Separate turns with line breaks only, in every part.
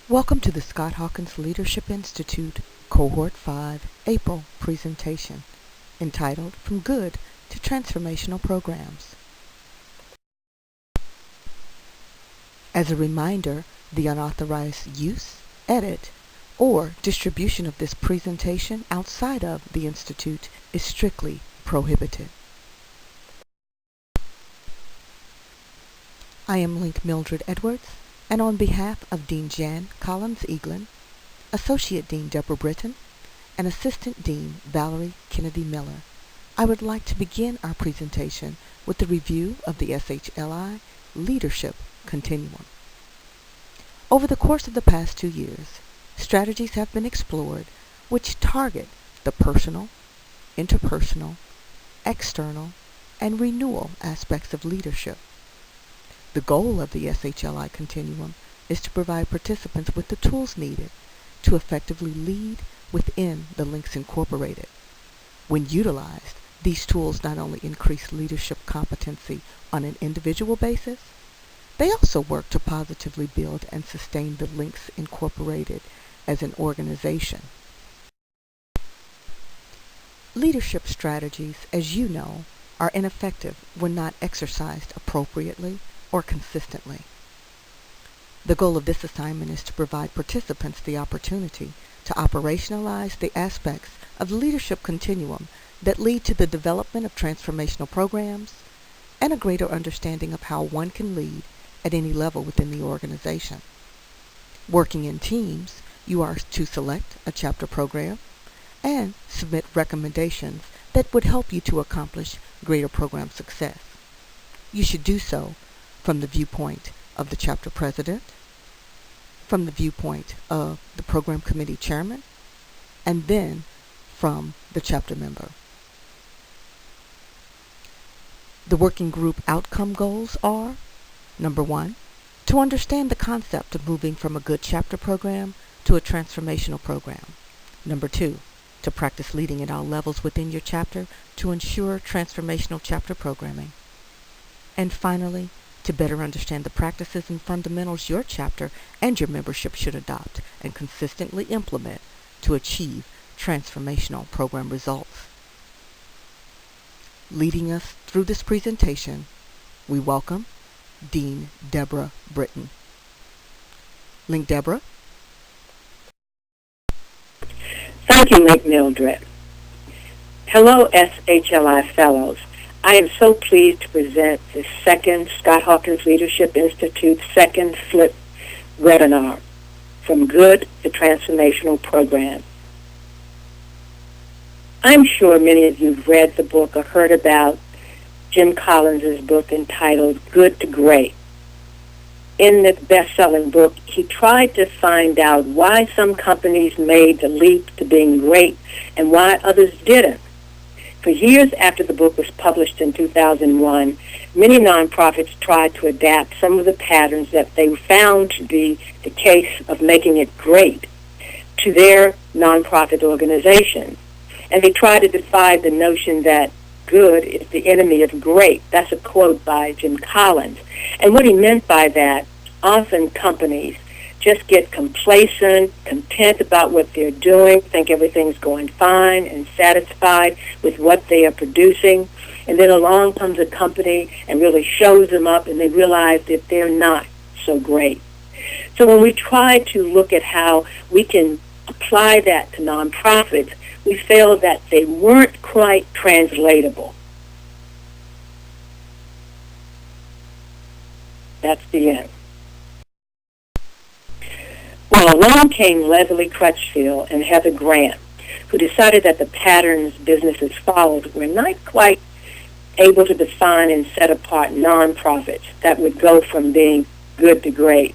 Welcome to the Scott Hawkins Leadership Institute Cohort 5 April presentation entitled From Good to Transformational Programs. As a reminder, the unauthorized use, edit, or distribution of this presentation outside of the Institute is strictly prohibited. I am Link Mildred Edwards, and on behalf of Dean Jan Collins-Eaglin, Associate Dean Deborah Britton, and Assistant Dean Valerie Kennedy Miller, I would like to begin our presentation with a review of the SHLI Leadership Continuum. Over the course of the past 2 years, strategies have been explored which target the personal, interpersonal, external, and renewal aspects of leadership. The goal of the SHLI Continuum is to provide participants with the tools needed to effectively lead within the links incorporated. When utilized, these tools not only increase leadership competency on an individual basis, they also work to positively build and sustain the links incorporated as an organization. Leadership strategies, as you know, are ineffective when not exercised appropriately or consistently. The goal of this assignment is to provide participants the opportunity to operationalize the aspects of the leadership continuum that lead to the development of transformational programs and a greater understanding of how one can lead at any level within the organization. Working in teams, you are to select a chapter program and submit recommendations that would help you to accomplish greater program success. You should do so from the viewpoint of the chapter president, from the viewpoint of the program committee chairman, and then from the chapter member. The working group outcome goals are: number 1, to understand the concept of moving from a good chapter program to a transformational program. Number 2, to practice leading at all levels within your chapter to ensure transformational chapter programming. And finally, to better understand the practices and fundamentals your chapter and your membership should adopt and consistently implement to achieve transformational program results. Leading us through this presentation, we welcome Dean Deborah Britton. Link Deborah.
Thank you, Link Mildred. Hello, SHLI Fellows. I am so pleased to present the second Scott Hawkins Leadership Institute second SHLI webinar, From Good to Transformational Program. I'm sure many of you have read the book or heard about Jim Collins' book entitled Good to Great. In the best-selling book, he tried to find out why some companies made the leap to being great and why others didn't. For years after the book was published in 2001, many nonprofits tried to adapt some of the patterns that they found to be the case of making it great to their nonprofit organization. And they tried to defy the notion that good is the enemy of great. That's a quote by Jim Collins. And what he meant by that, often companies just get complacent, content about what they're doing, think everything's going fine, and satisfied with what they are producing. And then along comes a company and really shows them up, and they realize that they're not so great. So when we try to look at how we can apply that to nonprofits, we feel that they weren't quite translatable. That's the end. Well, along came Leslie Crutchfield and Heather Grant, who decided that the patterns businesses followed were not quite able to define and set apart nonprofits that would go from being good to great.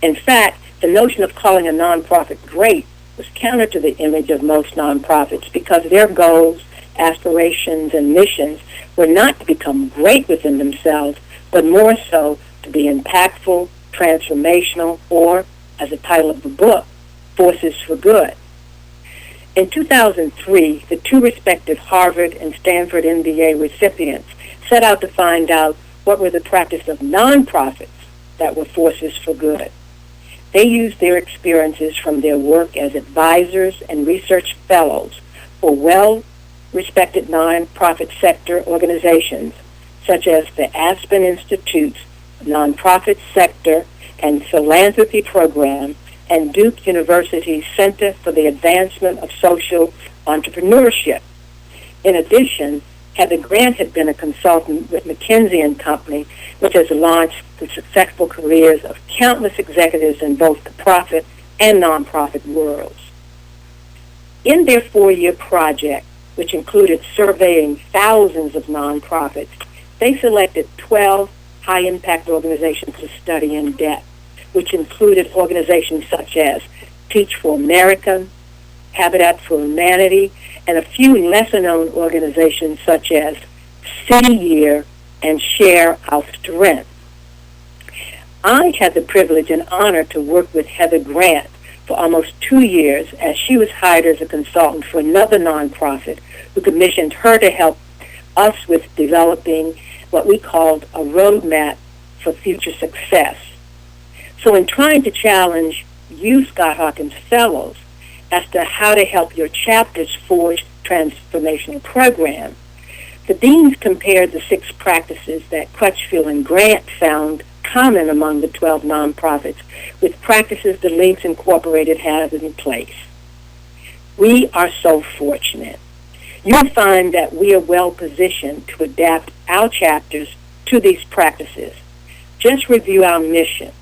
In fact, the notion of calling a nonprofit great was counter to the image of most nonprofits because their goals, aspirations, and missions were not to become great within themselves, but more so to be impactful, transformational, or, as the title of the book, Forces for Good. In 2003, the two respective Harvard and Stanford MBA recipients set out to find out what were the practice of nonprofits that were forces for good. They use their experiences from their work as advisors and research fellows for well-respected nonprofit sector organizations, such as the Aspen Institute's Nonprofit Sector and Philanthropy Program and Duke University's Center for the Advancement of Social Entrepreneurship. In addition, Heather Grant had been a consultant with McKinsey & Company, which has launched the successful careers of countless executives in both the profit and nonprofit worlds. In their 4-year project, which included surveying thousands of nonprofits, they selected 12 high-impact organizations to study in depth, which included organizations such as Teach for America, Habitat for Humanity, and a few lesser-known organizations such as City Year and Share Our Strength. I had the privilege and honor to work with Heather Grant for almost 2 years as she was hired as a consultant for another nonprofit who commissioned her to help us with developing what we called a roadmap for future success. So in trying to challenge you, Scott Hawkins Fellows, as to how to help your chapters forge transformational programs, the deans compared the 6 practices that Crutchfield and Grant found common among the 12 nonprofits with practices the Links Incorporated has in place. We are so fortunate. You'll find that we are well positioned to adapt our chapters to these practices. Just review our mission,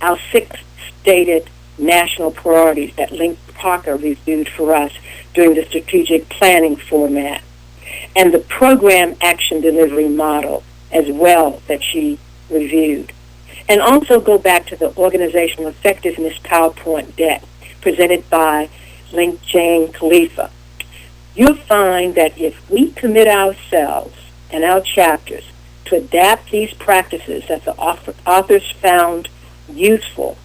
our 6 stated national priorities that Link Parker reviewed for us during the strategic planning format, and the program action delivery model as well that she reviewed. And also go back to the organizational effectiveness PowerPoint deck presented by Link Jane Khalifa. You'll find that if we commit ourselves and our chapters to adapt these practices that the authors found useful,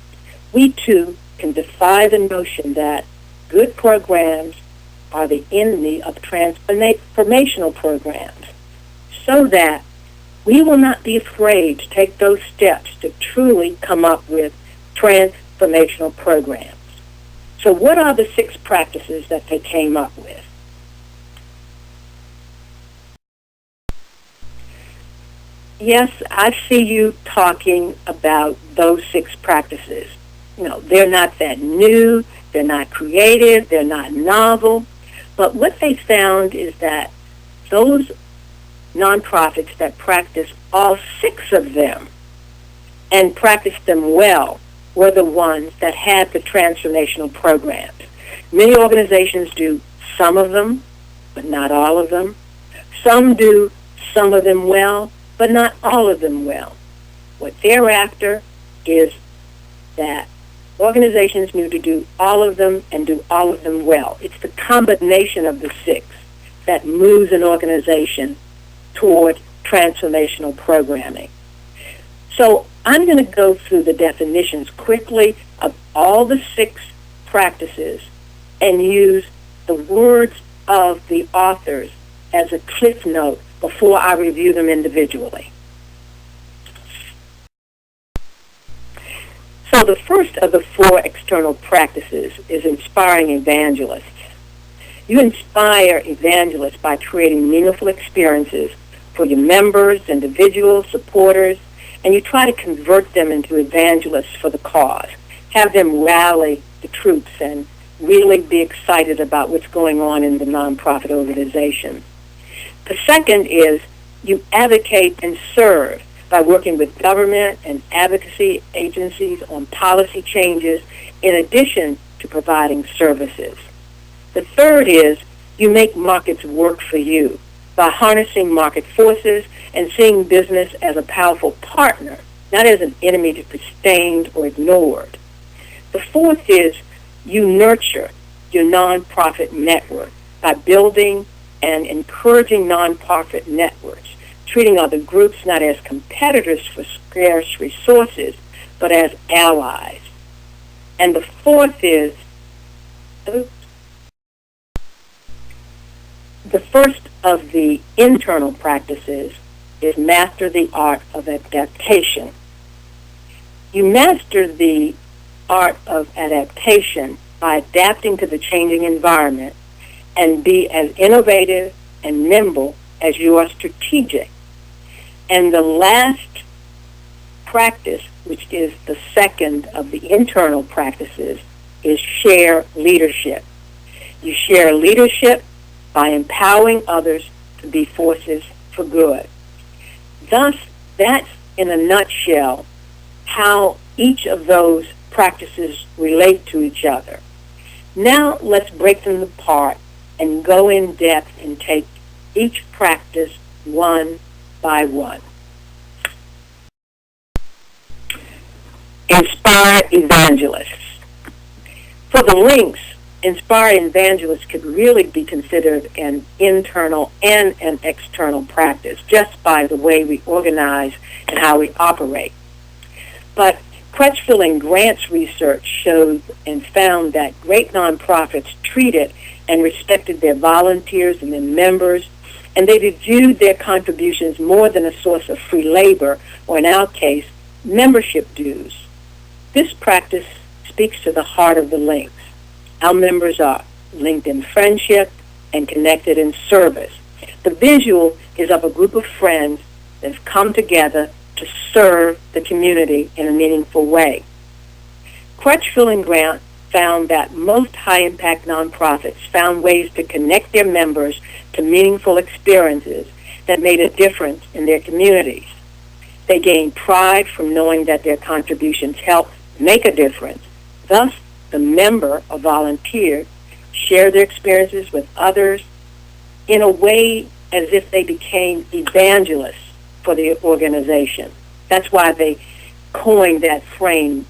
we too can defy the notion that good programs are the enemy of transformational programs, so that we will not be afraid to take those steps to truly come up with transformational programs. So what are the 6 practices that they came up with? Yes, I see you talking about those 6 practices. You know, they're not that new, they're not creative, they're not novel, but what they found is that those nonprofits that practice all 6 of them and practice them well were the ones that had the transformational programs. Many organizations do some of them, but not all of them. Some do some of them well, but not all of them well. What they're after is that organizations need to do all of them and do all of them well. It's the combination of the 6 that moves an organization toward transformational programming. So I'm going to go through the definitions quickly of all the 6 practices and use the words of the authors as a cliff note before I review them individually. So the first of the 4 external practices is inspiring evangelists. You inspire evangelists by creating meaningful experiences for your members, individuals, supporters, and you try to convert them into evangelists for the cause. Have them rally the troops and really be excited about what's going on in the nonprofit organization. The second is you advocate and serve by working with government and advocacy agencies on policy changes in addition to providing services. The third is you make markets work for you by harnessing market forces and seeing business as a powerful partner, not as an enemy to be disdained or ignored. The fourth is you nurture your nonprofit network by building and encouraging nonprofit networks, treating other groups not as competitors for scarce resources, but as allies. And the fourth is, the first of the internal practices is master the art of adaptation. You master the art of adaptation by adapting to the changing environment, and be as innovative and nimble as you are strategic. And the last practice, which is the second of the internal practices, is share leadership. You share leadership by empowering others to be forces for good. Thus, that's in a nutshell how each of those practices relate to each other. Now let's break them apart and go in depth and take each practice one by one. Inspired evangelists. For the links, inspired evangelists could really be considered an internal and an external practice just by the way we organize and how we operate. But Crutchfield and Grant's research showed and found that great nonprofits treated and respected their volunteers and their members, and they viewed their contributions more than a source of free labor, or in our case, membership dues. This practice speaks to the heart of the links. Our members are linked in friendship and connected in service. The visual is of a group of friends that have come together to serve the community in a meaningful way. Crutchfield and Grant found that most high-impact nonprofits found ways to connect their members to meaningful experiences that made a difference in their communities. They gained pride from knowing that their contributions helped make a difference. Thus, the member or volunteer shared their experiences with others in a way as if they became evangelists for the organization. That's why they coined that phrase,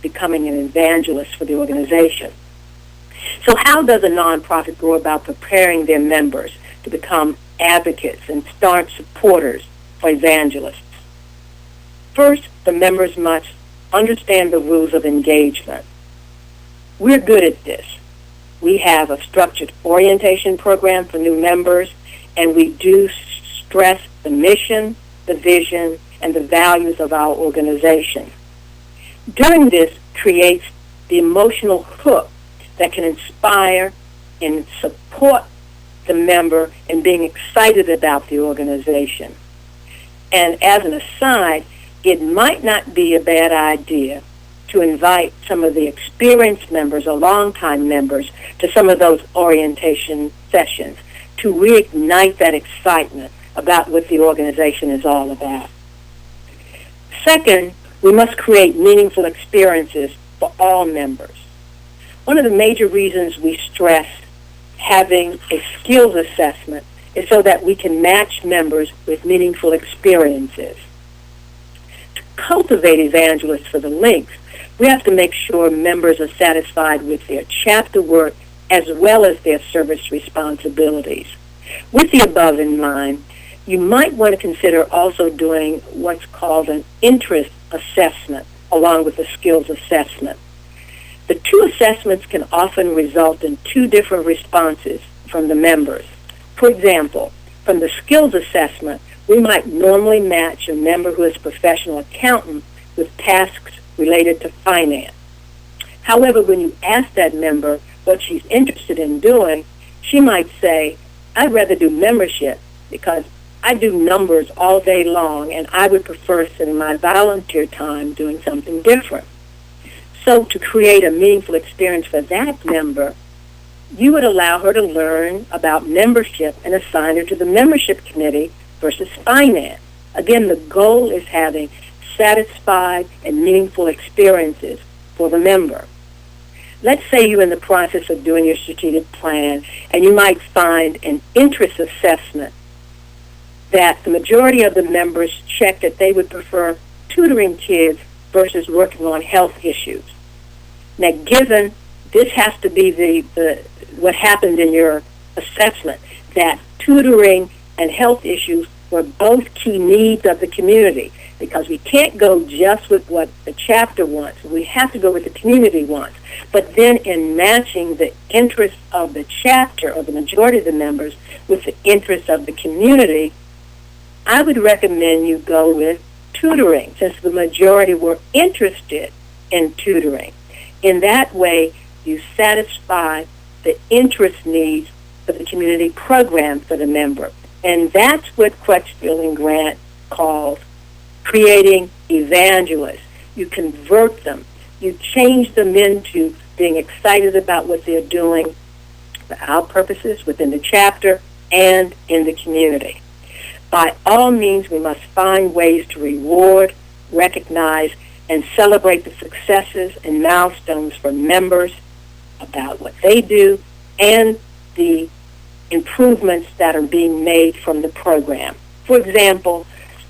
becoming an evangelist for the organization. So how does a nonprofit go about preparing their members to become advocates and staunch supporters for evangelists? First, the members must understand the rules of engagement. We're good at this. We have a structured orientation program for new members, and we do stress the mission, the vision, and the values of our organization. Doing this creates the emotional hook that can inspire and support the member in being excited about the organization. And as an aside, it might not be a bad idea to invite some of the experienced members or longtime members to some of those orientation sessions to reignite that excitement about what the organization is all about. Second, we must create meaningful experiences for all members. One of the major reasons we stress having a skills assessment is so that we can match members with meaningful experiences. To cultivate evangelists for the links, we have to make sure members are satisfied with their chapter work as well as their service responsibilities. With the above in mind, you might want to consider also doing what's called an interest assessment along with the skills assessment. The two assessments can often result in two different responses from the members. For example, from the skills assessment, we might normally match a member who is a professional accountant with tasks related to finance. However, when you ask that member what she's interested in doing, she might say, I'd rather do membership because I do numbers all day long and I would prefer spending my volunteer time doing something different. So to create a meaningful experience for that member, you would allow her to learn about membership and assign her to the membership committee versus finance. Again, the goal is having satisfied and meaningful experiences for the member. Let's say you're in the process of doing your strategic plan and you might find an interest assessment that the majority of the members check that they would prefer tutoring kids versus working on health issues. Now, given this has to be the what happened in your assessment, that tutoring and health issues were both key needs of the community, because we can't go just with what the chapter wants. We have to go with the community wants. But then in matching the interests of the chapter or the majority of the members with the interests of the community, I would recommend you go with tutoring, since the majority were interested in tutoring. In that way, you satisfy the interest needs for the community program for the member. And that's what Crutchfield and Grant calls creating evangelists. You convert them. You change them into being excited about what they're doing for our purposes within the chapter and in the community. By all means, we must find ways to reward, recognize, and celebrate the successes and milestones for members about what they do and the improvements that are being made from the program. For example,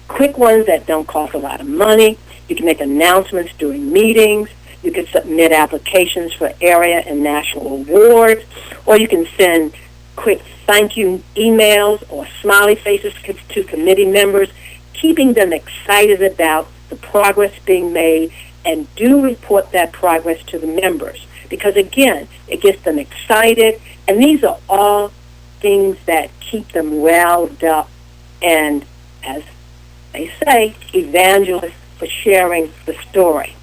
quick ones that don't cost a lot of money. You can make announcements during meetings. You can submit applications for area and national awards, or you can send quick thank you emails or smiley faces to committee members, keeping them excited about the progress being made, and do report that progress to the members. Because again, it gets them excited, and these are all things that keep them riled up and, as they say, evangelists for sharing the story.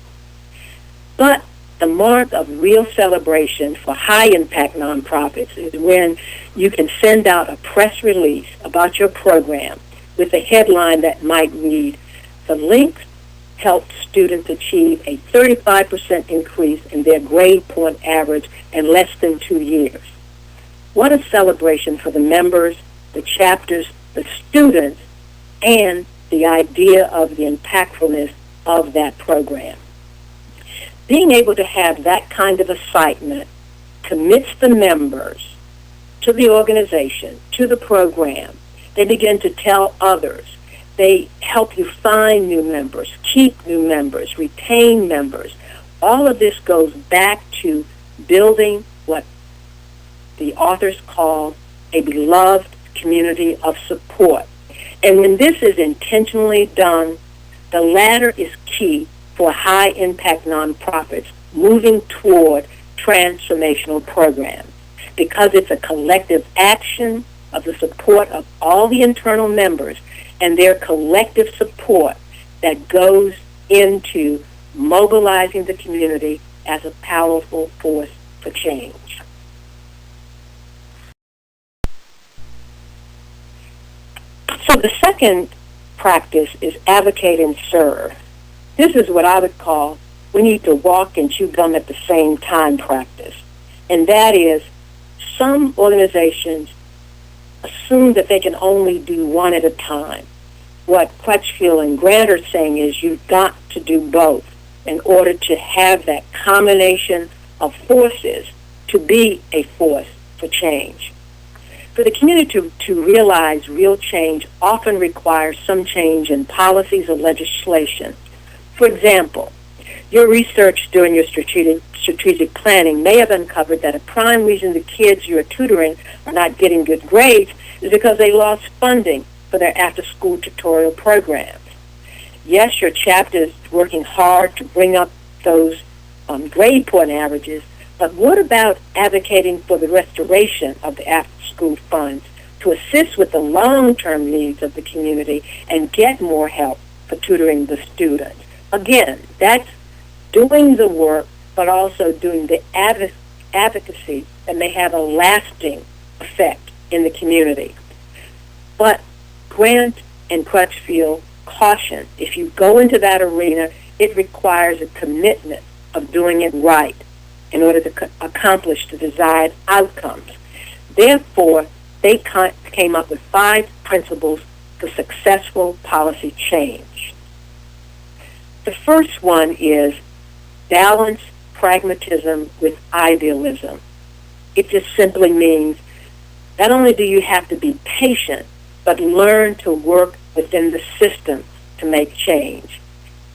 But the mark of real celebration for high-impact nonprofits is when you can send out a press release about your program with a headline that might read, "The link helped students achieve a 35% increase in their grade point average in less than 2 years." What a celebration for the members, the chapters, the students, and the idea of the impactfulness of that program. Being able to have that kind of excitement commits the members to the organization, to the program. They begin to tell others. They help you find new members, keep new members, retain members. All of this goes back to building what the authors call a beloved community of support. And when this is intentionally done, the latter is key for high-impact nonprofits moving toward transformational programs, because it's a collective action of the support of all the internal members and their collective support that goes into mobilizing the community as a powerful force for change. So the second practice is advocate and serve. This is what I would call we need to walk and chew gum at the same time practice. And that is, some organizations assume that they can only do one at a time. What Crutchfield and Grant are saying is you've got to do both in order to have that combination of forces to be a force for change. For the community to realize real change often requires some change in policies or legislation. For example, your research during your strategic planning may have uncovered that a prime reason the kids you are tutoring are not getting good grades is because they lost funding for their after-school tutorial programs. Yes, your chapter is working hard to bring up those grade point averages, but what about advocating for the restoration of the after-school funds to assist with the long-term needs of the community and get more help for tutoring the students? Again, that's doing the work, but also doing the advocacy that may have a lasting effect in the community. But Grant and Crutchfield caution, if you go into that arena, it requires a commitment of doing it right in order to accomplish the desired outcomes. Therefore, they came up with 5 principles for successful policy change. The first one is balance pragmatism with idealism. It just simply means not only do you have to be patient, but learn to work within the system to make change.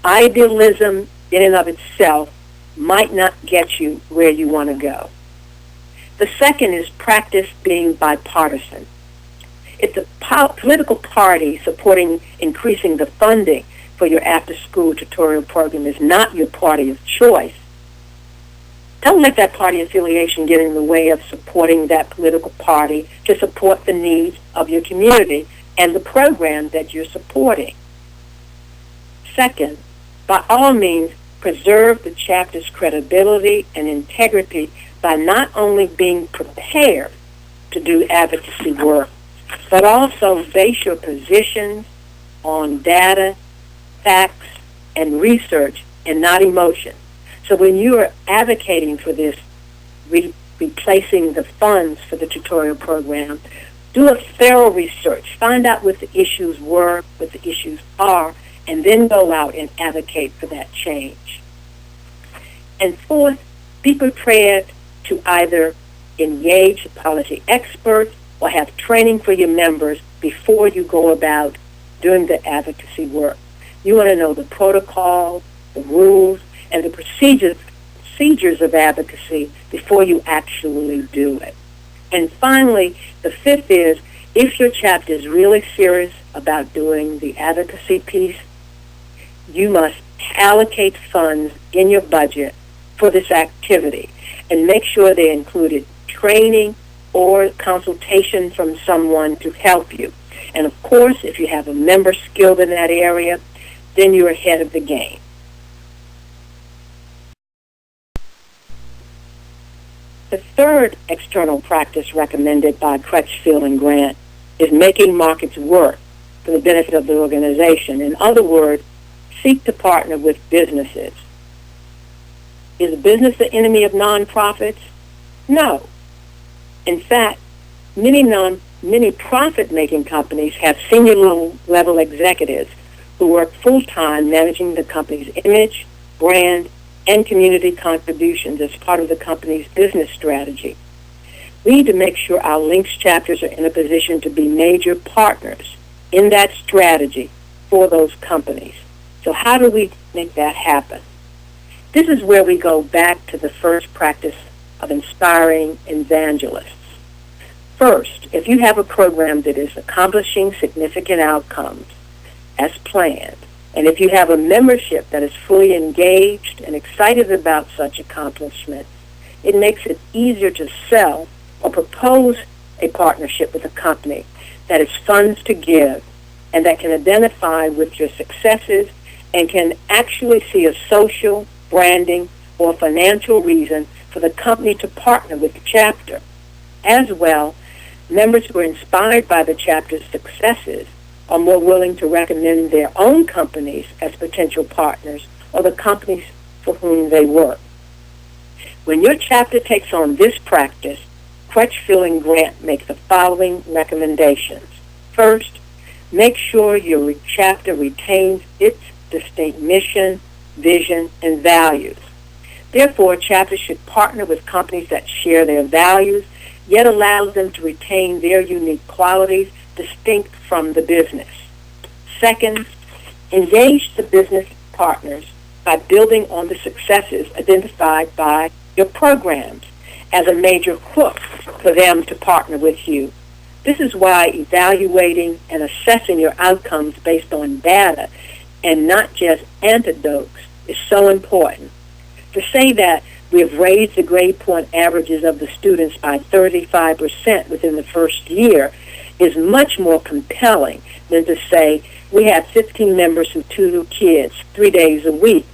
Idealism in and of itself might not get you where you want to go. The second is practice being bipartisan. If the political party supporting increasing the funding for your after-school tutorial program is not your party of choice, don't let that party affiliation get in the way of supporting that political party to support the needs of your community and the program that you're supporting. Second, by all means, preserve the chapter's credibility and integrity by not only being prepared to do advocacy work, but also base your positions on data, facts, and research, and not emotion. So when you are advocating for this, replacing the funds for the tutorial program, do a thorough research. Find out what the issues were, what the issues are, and then go out and advocate for that change. And fourth, be prepared to either engage policy experts or have training for your members before you go about doing the advocacy work. You want to know the protocol, the rules, and the procedures of advocacy before you actually do it. And finally, the fifth is, if your chapter is really serious about doing the advocacy piece, you must allocate funds in your budget for this activity and make sure they included training or consultation from someone to help you. And of course, if you have a member skilled in that area, then you're ahead of the game. The third external practice recommended by Crutchfield and Grant is making markets work for the benefit of the organization. In other words, seek to partner with businesses. Is business the enemy of nonprofits? No. In fact, many profit-making companies have senior-level executives who work full-time managing the company's image, brand, and community contributions as part of the company's business strategy. We need to make sure our links chapters are in a position to be major partners in that strategy for those companies. So how do we make that happen? This is where we go back to the first practice of inspiring evangelists. First, if you have a program that is accomplishing significant outcomes as planned, and if you have a membership that is fully engaged and excited about such accomplishments, it makes it easier to sell or propose a partnership with a company that has funds to give and that can identify with your successes and can actually see a social, branding, or financial reason for the company to partner with the chapter. As well, members who are inspired by the chapter's successes are more willing to recommend their own companies as potential partners or the companies for whom they work. When your chapter takes on this practice, Crutchfield and Grant make the following recommendations. First, make sure your chapter retains its distinct mission, vision, and values. Therefore, chapters should partner with companies that share their values, yet allows them to retain their unique qualities distinct from the business. Second, engage the business partners by building on the successes identified by your programs as a major hook for them to partner with you. This is why evaluating and assessing your outcomes based on data and not just anecdotes is so important. To say that we have raised the grade point averages of the students by 35% within the first year is much more compelling than to say we have 15 members who tutor kids 3 days a week.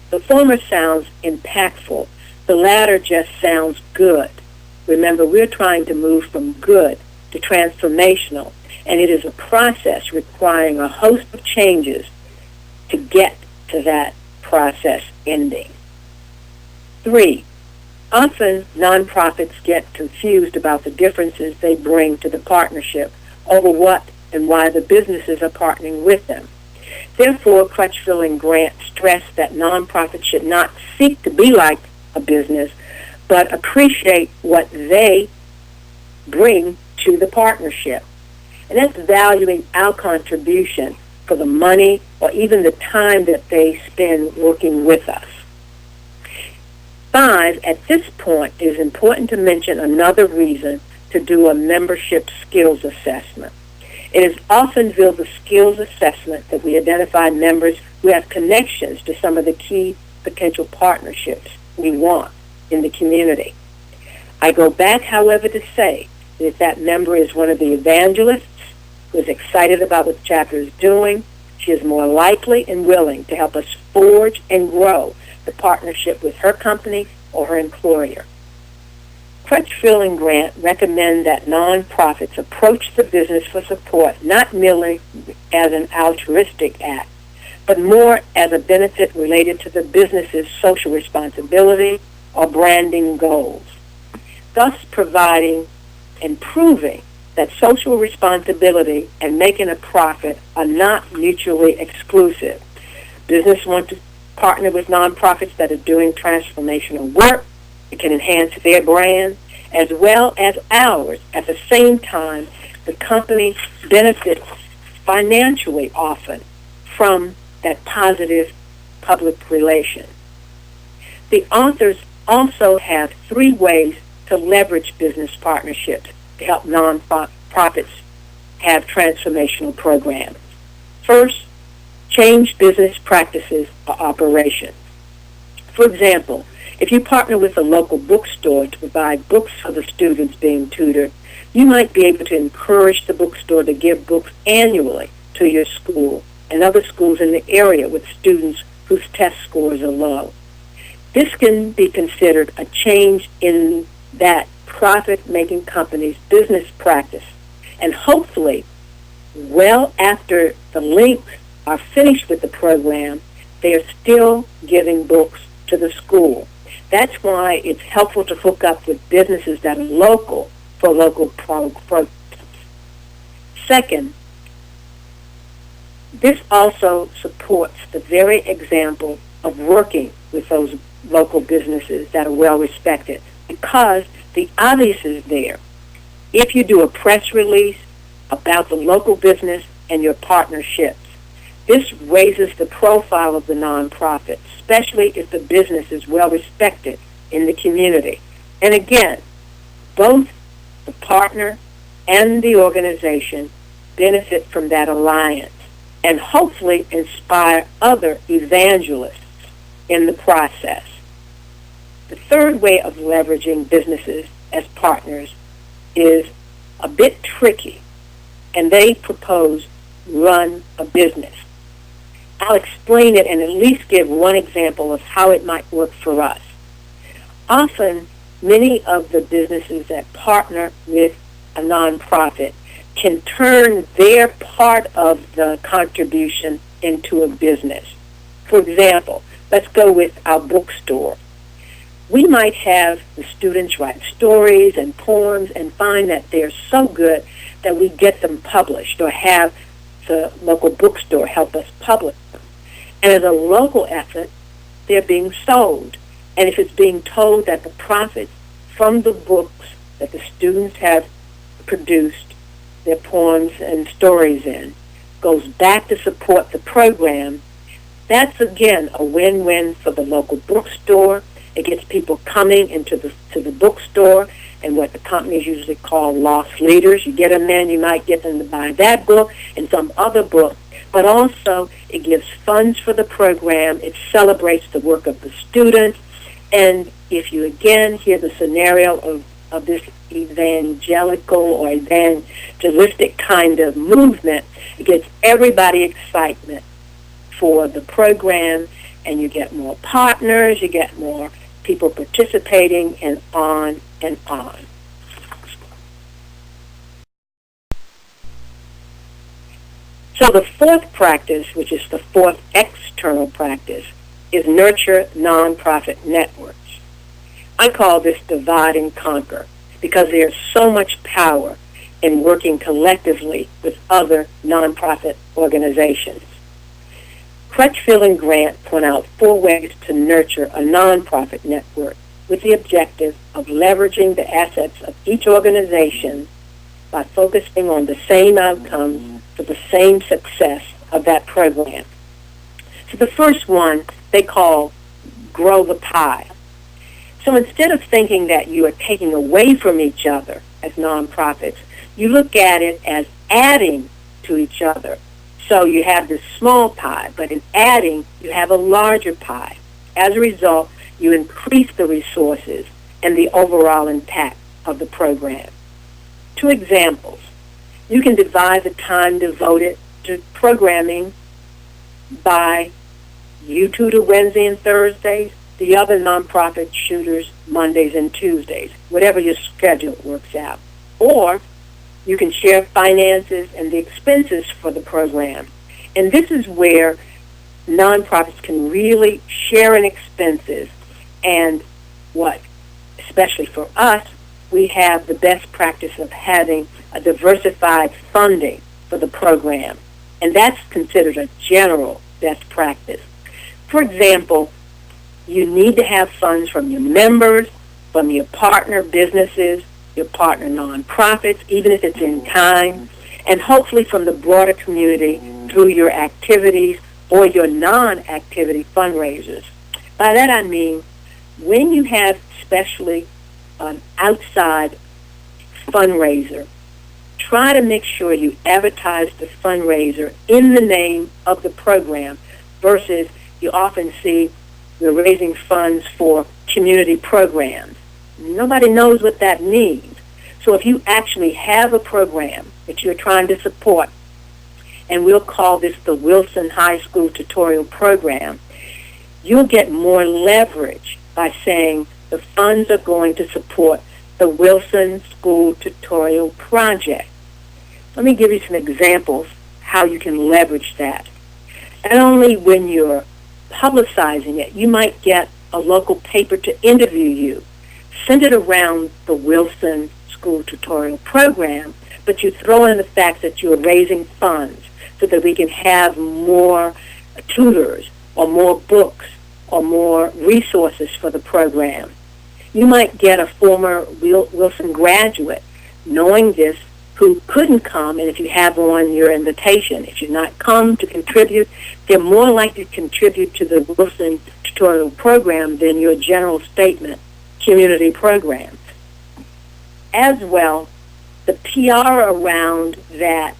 The former sounds impactful. The latter just sounds good. Remember, we're trying to move from good to transformational, and it is a process requiring a host of changes to get to that process ending. 3, often nonprofits get confused about the differences they bring to the partnership over what and why the businesses are partnering with them. Therefore, Crutchfield and Grant stress that nonprofits should not seek to be like a business, but appreciate what they bring to the partnership. And that's valuing our contribution for the money or even the time that they spend working with us. 5, at this point, it is important to mention another reason to do a membership skills assessment. It is often via the skills assessment that we identify members who have connections to some of the key potential partnerships we want in the community. I go back, however, to say that if that member is one of the evangelists who is excited about what the chapter is doing, she is more likely and willing to help us forge and grow the partnership with her company or her employer. Crutchfield and Grant recommend that nonprofits approach the business for support not merely as an altruistic act, but more as a benefit related to the business's social responsibility or branding goals, thus providing and proving that social responsibility and making a profit are not mutually exclusive. Business want to partner with nonprofits that are doing transformational work. It can enhance their brand as well as ours. At the same time, the company benefits financially often from that positive public relation. The authors also have 3 ways to leverage business partnerships to help nonprofits have transformational programs. First, change business practices or operations. For example, if you partner with a local bookstore to provide books for the students being tutored, you might be able to encourage the bookstore to give books annually to your school and other schools in the area with students whose test scores are low. This can be considered a change in that profit-making company's business practice, and hopefully, well after the links are finished with the program, they are still giving books to the school. That's why it's helpful to hook up with businesses that are local for local programs. Second, this also supports the very example of working with those local businesses that are well respected, because the obvious is there. If you do a press release about the local business and your partnerships, this raises the profile of the nonprofit, especially if the business is well respected in the community. And again, both the partner and the organization benefit from that alliance and hopefully inspire other evangelists in the process. The third way of leveraging businesses as partners is a bit tricky, and they propose run a business. I'll explain it and at least give one example of how it might work for us. Often, many of the businesses that partner with a nonprofit can turn their part of the contribution into a business. For example, let's go with our bookstore. We might have the students write stories and poems and find that they're so good that we get them published or have the local bookstore help us publish them. And as a local effort, they're being sold. And if it's being told that the profits from the books that the students have produced their poems and stories in goes back to support the program, that's again a win-win for the local bookstore. It gets people coming into the bookstore and what the companies usually call lost leaders. You get them in, you might get them to buy that book and some other book, but also it gives funds for the program. It celebrates the work of the students. And if you again hear the scenario of this evangelical or evangelistic kind of movement, it gets everybody excitement for the program, and you get more partners, you get more people participating, and on and on. So the fourth practice, which is the fourth external practice, is nurture nonprofit networks. I call this divide and conquer because there's so much power in working collectively with other nonprofit organizations. Crutchfield and Grant point out 4 ways to nurture a nonprofit network with the objective of leveraging the assets of each organization by focusing on the same outcomes for the same success of that program. So the first one they call grow the pie. So instead of thinking that you are taking away from each other as nonprofits, you look at it as adding to each other. So you have this small pie, but in adding, you have a larger pie. As a result, you increase the resources and the overall impact of the program. 2 examples. You can divide the time devoted to programming by You tutor Wednesday and Thursdays, the other nonprofit tutors Mondays and Tuesdays, whatever your schedule works out. Or you can share finances and the expenses for the program. And this is where nonprofits can really share in expenses. And especially for us, we have the best practice of having a diversified funding for the program. And that's considered a general best practice. For example, you need to have funds from your members, from your partner businesses, your partner nonprofits, even if it's in kind, and hopefully from the broader community through your activities or your non-activity fundraisers. By that I mean, when you have especially an outside fundraiser, try to make sure you advertise the fundraiser in the name of the program versus you often see we're raising funds for community programs. Nobody knows what that means. So if you actually have a program that you're trying to support, and we'll call this the Wilson High School Tutorial Program, you'll get more leverage by saying the funds are going to support the Wilson School Tutorial Project. Let me give you some examples how you can leverage that. Not only when you're publicizing it, you might get a local paper to interview you, send it around the Wilson School Tutorial Program, but you throw in the fact that you're raising funds so that we can have more tutors or more books or more resources for the program. You might get a former Wilson graduate knowing this who couldn't come, and if you have on your invitation, if you're not come to contribute, they're more likely to contribute to the Wilson Tutorial Program than your general statement community programs. As well, the PR around that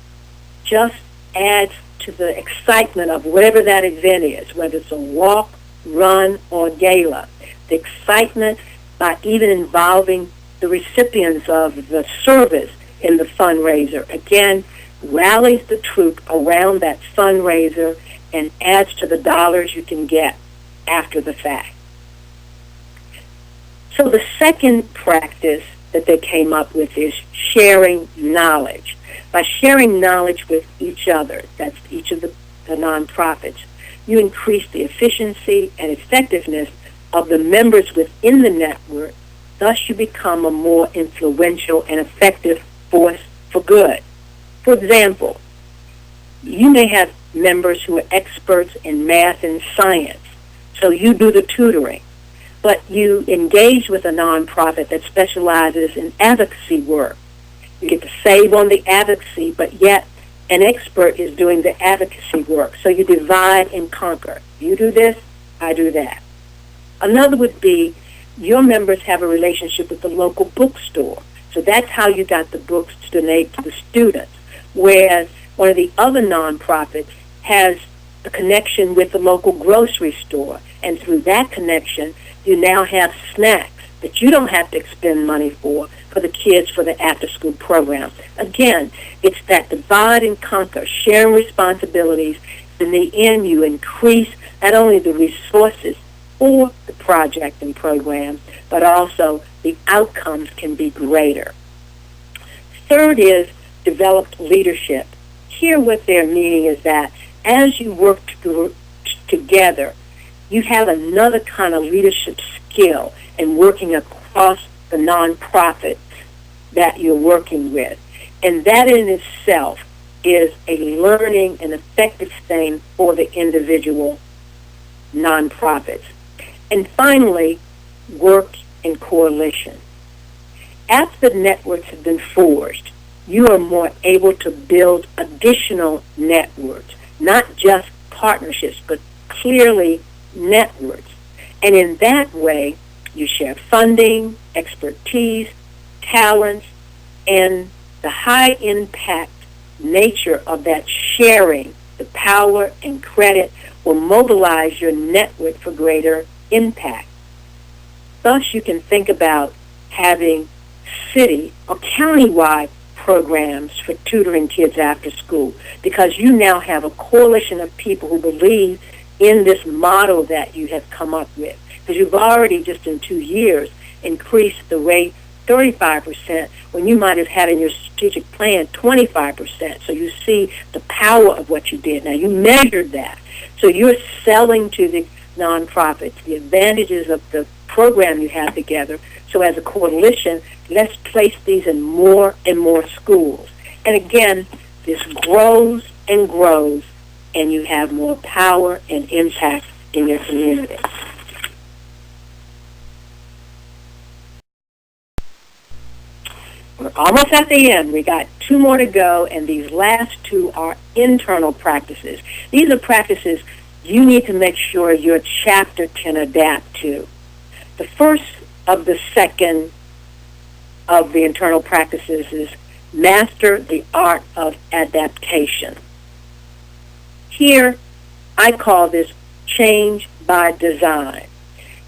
just adds to the excitement of whatever that event is, whether it's a walk, run, or gala. The excitement by even involving the recipients of the service in the fundraiser, again, rallies the troop around that fundraiser and adds to the dollars you can get after the fact. So the second practice that they came up with is sharing knowledge. By sharing knowledge with each other, that's each of the nonprofits, you increase the efficiency and effectiveness of the members within the network. Thus, you become a more influential and effective force for good. For example, you may have members who are experts in math and science, so you do the tutoring, but you engage with a nonprofit that specializes in advocacy work. You get to save on the advocacy, but yet an expert is doing the advocacy work, so you divide and conquer. You do this, I do that. Another would be your members have a relationship with the local bookstore. So that's how you got the books to donate to the students. Whereas one of the other nonprofits has a connection with the local grocery store. And through that connection, you now have snacks that you don't have to expend money for the kids for the after-school program. Again, it's that divide and conquer, sharing responsibilities. In the end, you increase not only the resources for the project and program, but also the outcomes can be greater. Third is developed leadership. Here what they're meaning is that as you work together, you have another kind of leadership skill in working across the nonprofit that you're working with. And that in itself is a learning and effective thing for the individual nonprofits. And finally, work in coalition. After the networks have been forged, you are more able to build additional networks, not just partnerships, but clearly networks. And in that way, you share funding, expertise, talents, and the high impact nature of that sharing, the power and credit will mobilize your network for greater impact. Thus, you can think about having city or county-wide programs for tutoring kids after school, because you now have a coalition of people who believe in this model that you have come up with. Because you've already, just in 2 years, increased the rate 35% when you might have had in your strategic plan 25%. So you see the power of what you did. Now, you measured that. So you're selling to the nonprofits the advantages of the program you have together. So as a coalition, let's place these in more and more schools. And again, this grows and grows, and you have more power and impact in your community. We're almost at the end. We got 2 more to go, and these last 2 are internal practices. These are practices you need to make sure your chapter can adapt to. The first of the second of the internal practices is master the art of adaptation. Here, I call this change by design,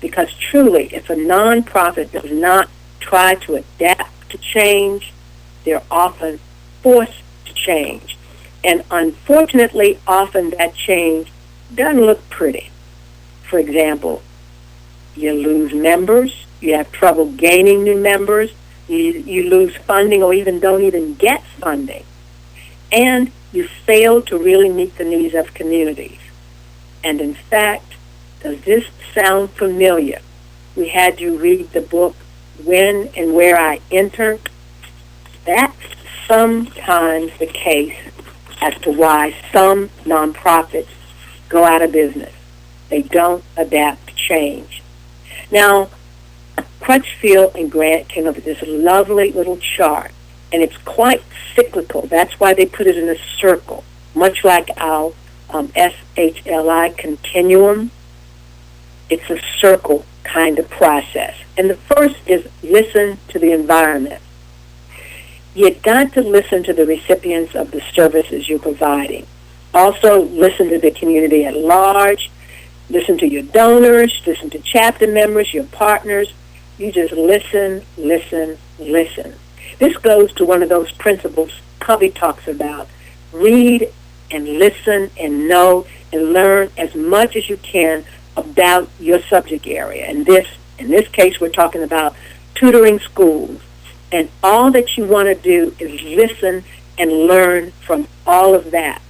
because truly, if a nonprofit does not try to adapt to change, they're often forced to change. And unfortunately, often that change doesn't look pretty. For example, you lose members, you have trouble gaining new members, you lose funding or even don't even get funding, and you fail to really meet the needs of communities. And in fact, does this sound familiar? We had you read the book, When and Where I Entered. That's sometimes the case as to why some nonprofits go out of business. They don't adapt to change. Now, Crutchfield and Grant came up with this lovely little chart, and it's quite cyclical. That's why they put it in a circle, much like our SHLI continuum. It's a circle kind of process. And the first is listen to the environment. You've got to listen to the recipients of the services you're providing. Also, listen to the community at large. Listen to your donors. Listen to chapter members, your partners. You just listen, listen, listen. This goes to one of those principles Covey talks about. Read and listen and know and learn as much as you can about your subject area. And in this case, we're talking about tutoring schools. And all that you want to do is listen and learn from all of that.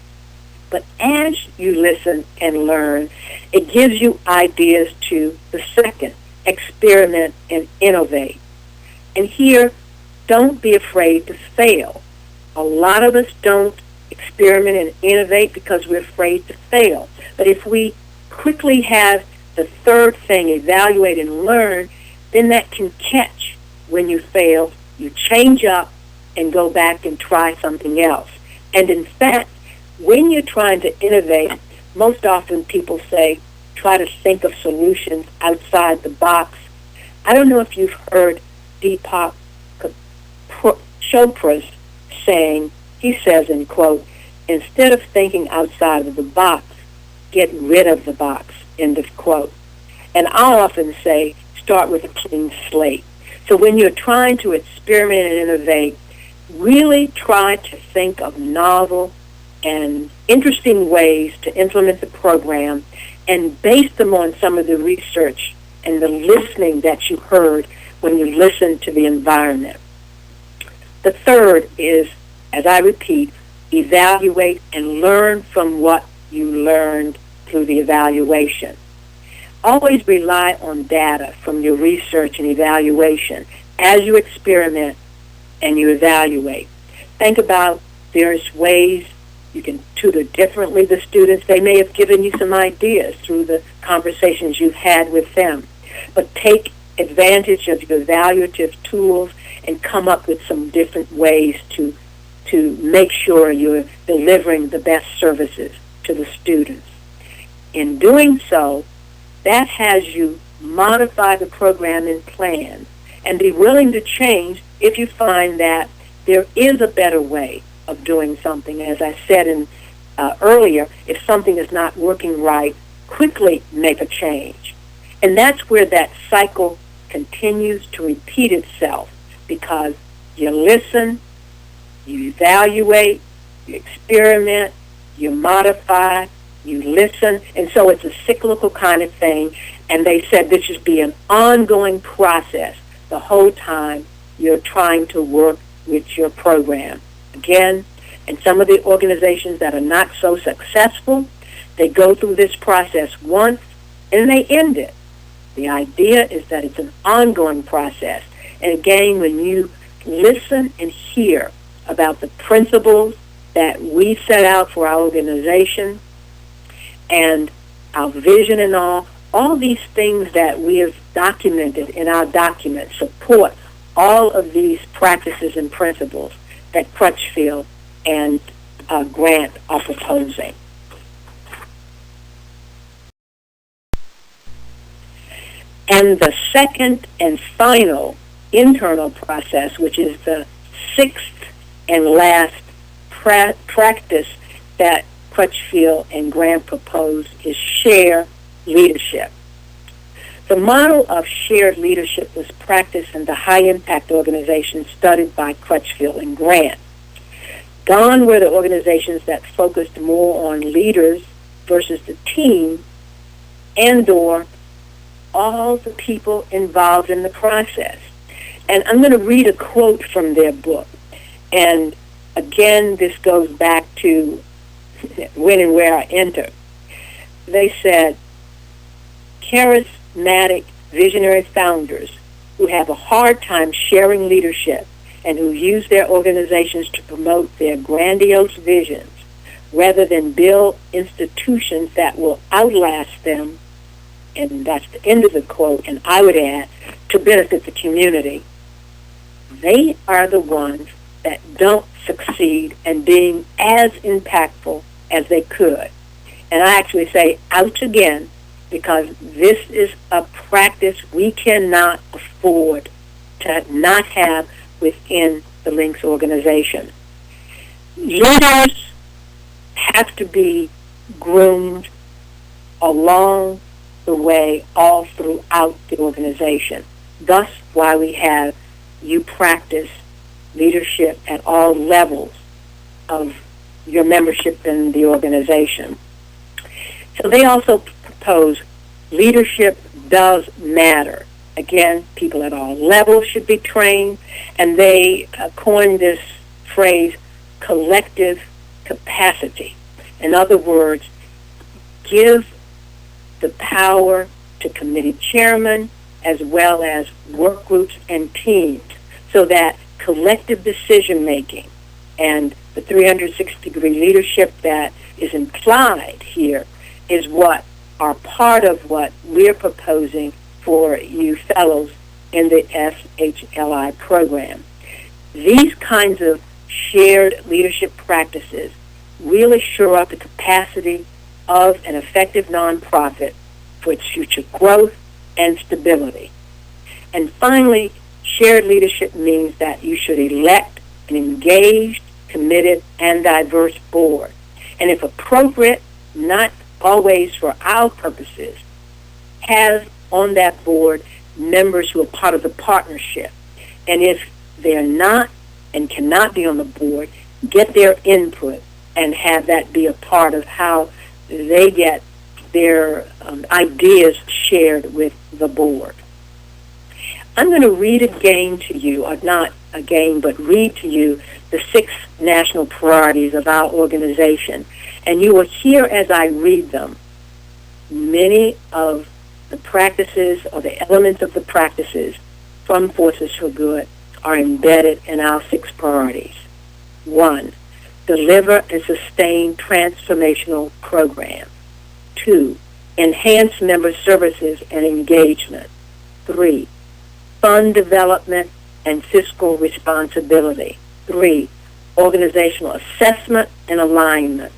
But as you listen and learn, it gives you ideas to the second, experiment and innovate. And here, don't be afraid to fail. A lot of us don't experiment and innovate because we're afraid to fail. But if we quickly have the third thing, evaluate and learn, then that can catch when you fail. You change up and go back and try something else. And in fact, when you're trying to innovate, most often people say, try to think of solutions outside the box. I don't know if you've heard Deepak Chopra's saying, he says, in quote, instead of thinking outside of the box, get rid of the box, end of quote. And I often say, start with a clean slate. So when you're trying to experiment and innovate, really try to think of novel and interesting ways to implement the program and base them on some of the research and the listening that you heard when you listened to the environment. The third is, as I repeat, evaluate and learn from what you learned through the evaluation. Always rely on data from your research and evaluation as you experiment and you evaluate. Think about various ways you can tutor differently the students. They may have given you some ideas through the conversations you've had with them. But take advantage of your evaluative tools and come up with some different ways to make sure you're delivering the best services to the students. In doing so, that has you modify the program and plan and be willing to change if you find that there is a better way of doing something. As I said earlier, if something is not working right, quickly make a change. And that's where that cycle continues to repeat itself, because you listen, you evaluate, you experiment, you modify, you listen, and so it's a cyclical kind of thing, and they said this should be an ongoing process the whole time you're trying to work with your program. Again, in some of the organizations that are not so successful, they go through this process once and they end it. The idea is that it's an ongoing process. And again, when you listen and hear about the principles that we set out for our organization and our vision and all these things that we have documented in our documents support all of these practices and principles that Crutchfield and Grant are proposing. And the second and final internal process, which is the sixth and last practice that Crutchfield and Grant propose, is shared leadership. The model of shared leadership was practiced in the high-impact organizations studied by Crutchfield and Grant. Gone were the organizations that focused more on leaders versus the team and/or all the people involved in the process. And I'm going to read a quote from their book. And again, this goes back to when and where I enter. They said, charismatic, visionary founders who have a hard time sharing leadership and who use their organizations to promote their grandiose visions rather than build institutions that will outlast them, and that's the end of the quote, and I would add, to benefit the community. They are the ones that don't succeed in being as impactful as they could. And I actually say out again, because this is a practice we cannot afford to not have within the Links organization. Leaders have to be groomed along the way all throughout the organization. Thus why we have you practice leadership at all levels of your membership in the organization. So they also propose leadership does matter. Again, people at all levels should be trained, and they coined this phrase, collective capacity. In other words, give the power to committee chairmen as well as work groups and teams so that collective decision-making and the 360-degree leadership that is implied here is what are part of what we're proposing for you fellows in the SHLI program. These kinds of shared leadership practices really shore up the capacity of an effective nonprofit for its future growth and stability. And finally, shared leadership means that you should elect an engaged, committed, and diverse board. And if appropriate, not always for our purposes, have on that board members who are part of the partnership. And if they're not and cannot be on the board, get their input and have that be a part of how they get their ideas shared with the board. I'm going to read again to you, or not again, but read to you the 6 national priorities of our organization. And you will hear as I read them, many of the practices or the elements of the practices from Forces for Good are embedded in our 6 priorities. 1, deliver and sustain transformational programs. 2, enhance member services and engagement. 3, fund development and fiscal responsibility. 3, organizational assessment and alignment.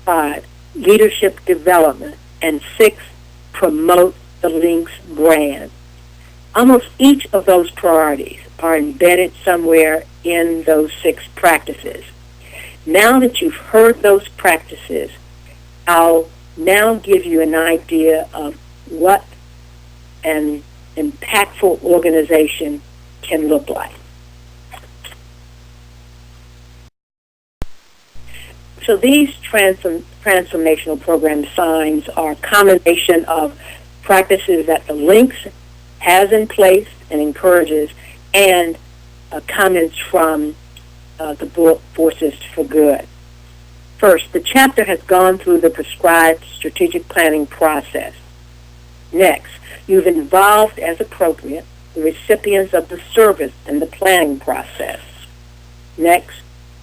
5, leadership development. And 6, promote the Links brand. Almost each of those priorities are embedded somewhere in those 6 practices. Now that you've heard those practices, I'll now give you an idea of what an impactful organization can look like. So these transformational program signs are a combination of practices that the links has in place and encourages, and comments from the book Forces for Good. First, the chapter has gone through the prescribed strategic planning process. Next, you've involved as appropriate the recipients of the service in the planning process. Next,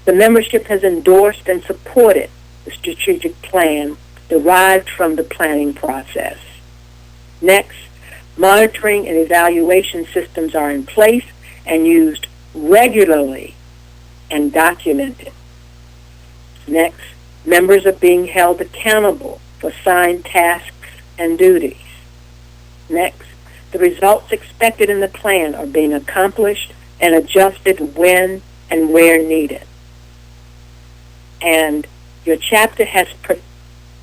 the membership has endorsed and supported the strategic plan derived from the planning process. Next, monitoring and evaluation systems are in place and used regularly and documented. Next, members are being held accountable for assigned tasks and duties. Next, the results expected in the plan are being accomplished and adjusted when and where needed. And your chapter has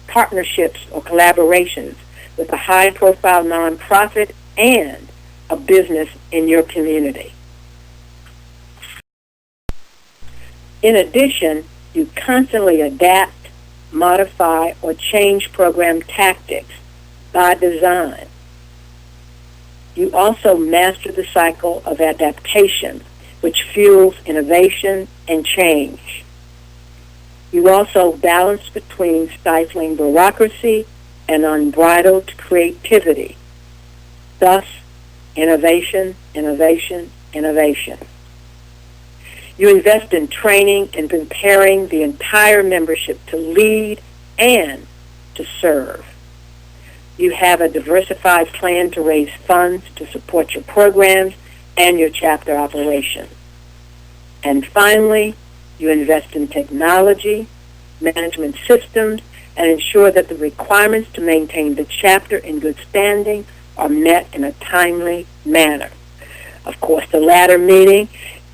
partnerships or collaborations with a high-profile nonprofit and a business in your community. In addition, you constantly adapt, modify, or change program tactics by design. You also master the cycle of adaptation, which fuels innovation and change. You also balance between stifling bureaucracy and unbridled creativity. Thus, innovation, innovation, innovation. You invest in training and preparing the entire membership to lead and to serve. You have a diversified plan to raise funds to support your programs and your chapter operation. And finally, you invest in technology, management systems, and ensure that the requirements to maintain the chapter in good standing are met in a timely manner. Of course, the latter meaning,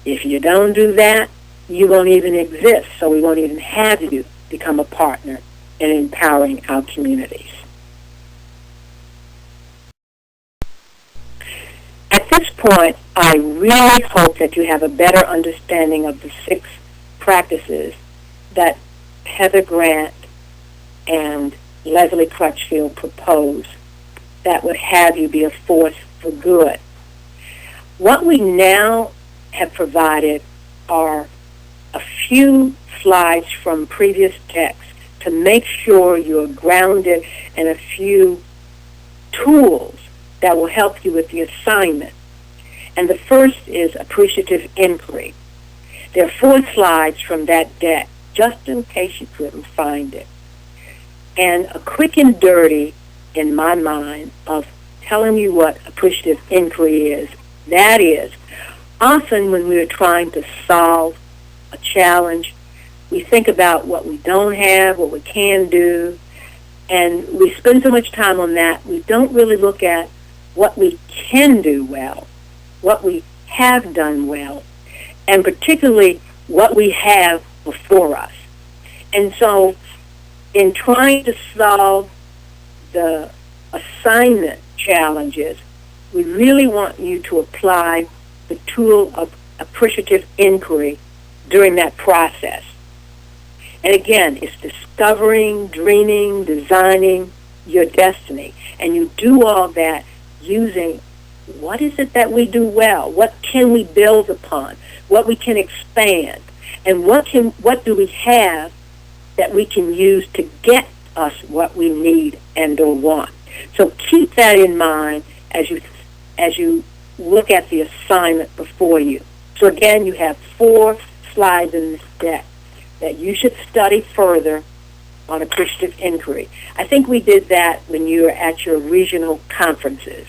if you don't do that, you won't even exist, so we won't even have you become a partner in empowering our communities. At this point, I really hope that you have a better understanding of the 6 practices that Heather Grant and Leslie Crutchfield propose that would have you be a force for good. What we now have provided are a few slides from previous texts to make sure you're grounded in a few tools that will help you with the assignment. And the first is appreciative inquiry. There are 4 slides from that deck, just in case you couldn't find it. And a quick and dirty, in my mind, of telling you what appreciative inquiry is. That is, often when we are trying to solve a challenge, we think about what we don't have, what we can do, and we spend so much time on that, we don't really look at what we can do well, what we have done well, and particularly what we have before us. And so in trying to solve the assignment challenges, we really want you to apply the tool of appreciative inquiry during that process. And again, it's discovering, dreaming, designing your destiny. And you do all that using what is it that we do well? What can we build upon? What we can expand? And what do we have that we can use to get us what we need and or want? So keep that in mind as you look at the assignment before you. So again, you have 4 slides in this deck that you should study further on appreciative inquiry. I think we did that when you were at your regional conferences.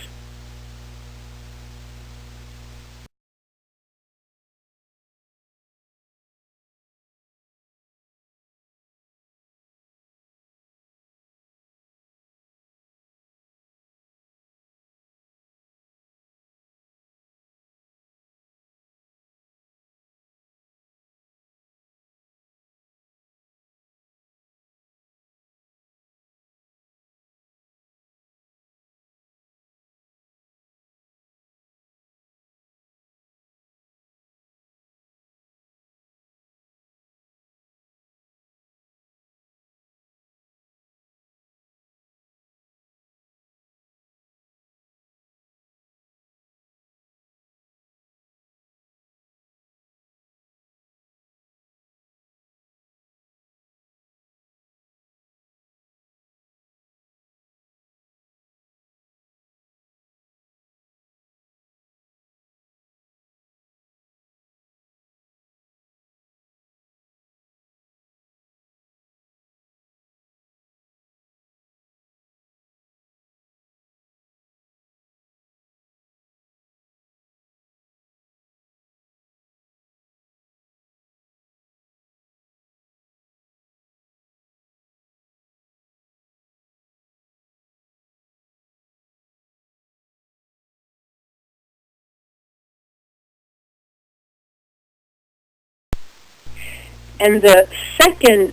And the second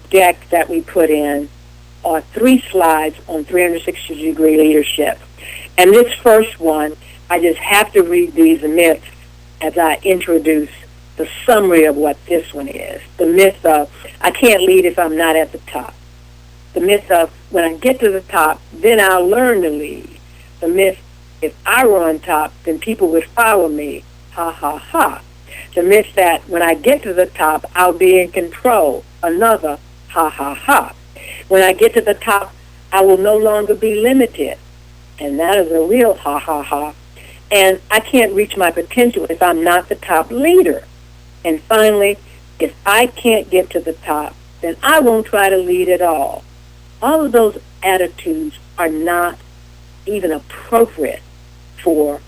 deck that we put in are 3 slides on 360-degree leadership. And this first one, I just have to read these myths as I introduce the summary of what this one is. The myth of, I can't lead if I'm not at the top. The myth of, when I get to the top, then I'll learn to lead. The myth, if I were on top, then people would follow me. Ha, ha, ha. The myth that when I get to the top, I'll be in control. Another, ha, ha, ha. When I get to the top, I will no longer be limited. And that is a real ha, ha, ha. And I can't reach my potential if I'm not the top leader. And finally, if I can't get to the top, then I won't try to lead at all. All of those attitudes are not even appropriate for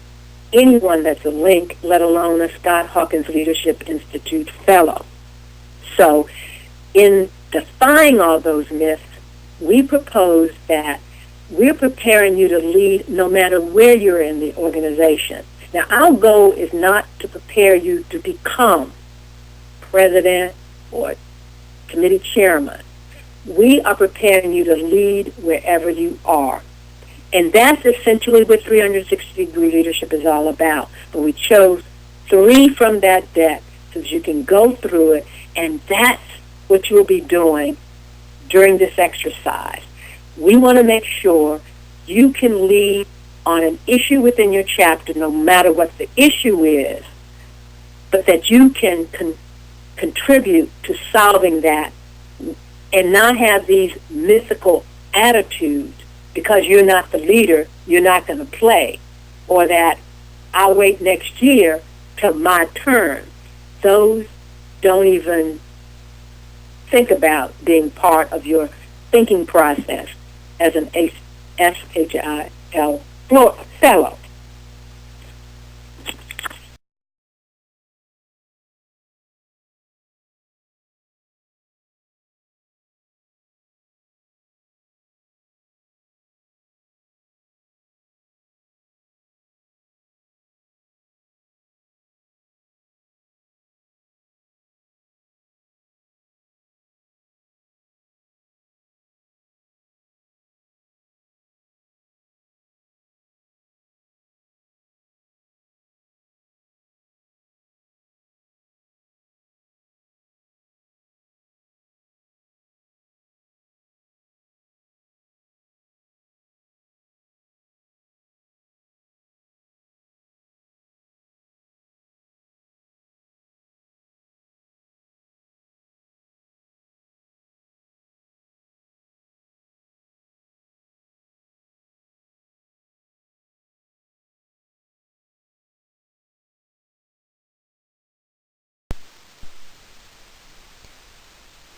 anyone that's a link, let alone a Scott Hawkins Leadership Institute fellow. So in defying all those myths, we propose that we're preparing you to lead no matter where you're in the organization. Now, our goal is not to prepare you to become president or committee chairman. We are preparing you to lead wherever you are. And that's essentially what 360-degree leadership is all about. But we chose 3 from that deck so that you can go through it, and that's what you'll be doing during this exercise. We want to make sure you can lead on an issue within your chapter, no matter what the issue is, but that you can contribute to solving that and not have these mythical attitudes because you're not the leader, you're not going to play, or that I'll wait next year till my turn. Those don't even think about being part of your thinking process as an SHLI fellow.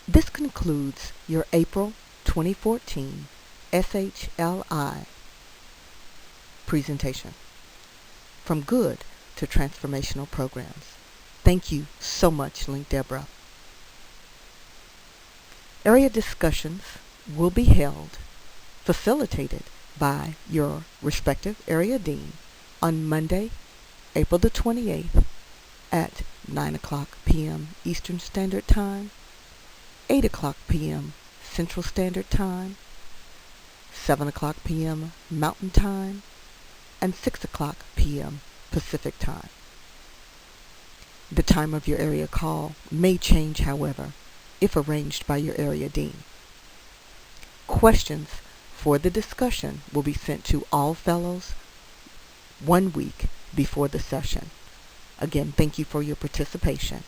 This concludes your April 2014 SHLI presentation. From Good to Transformational Programs. Thank you so much, Link Deborah. Area discussions will be held, facilitated by your respective area dean on Monday, April the 28th at 9 o'clock p.m. Eastern Standard Time, 8 o'clock p.m. Central Standard Time, 7 o'clock p.m. Mountain Time, and 6 o'clock p.m. Pacific Time. The time of your area call may change, however, if arranged by your area dean. Questions for the discussion will be sent to all fellows 1 week before the session. Again, thank you for your participation.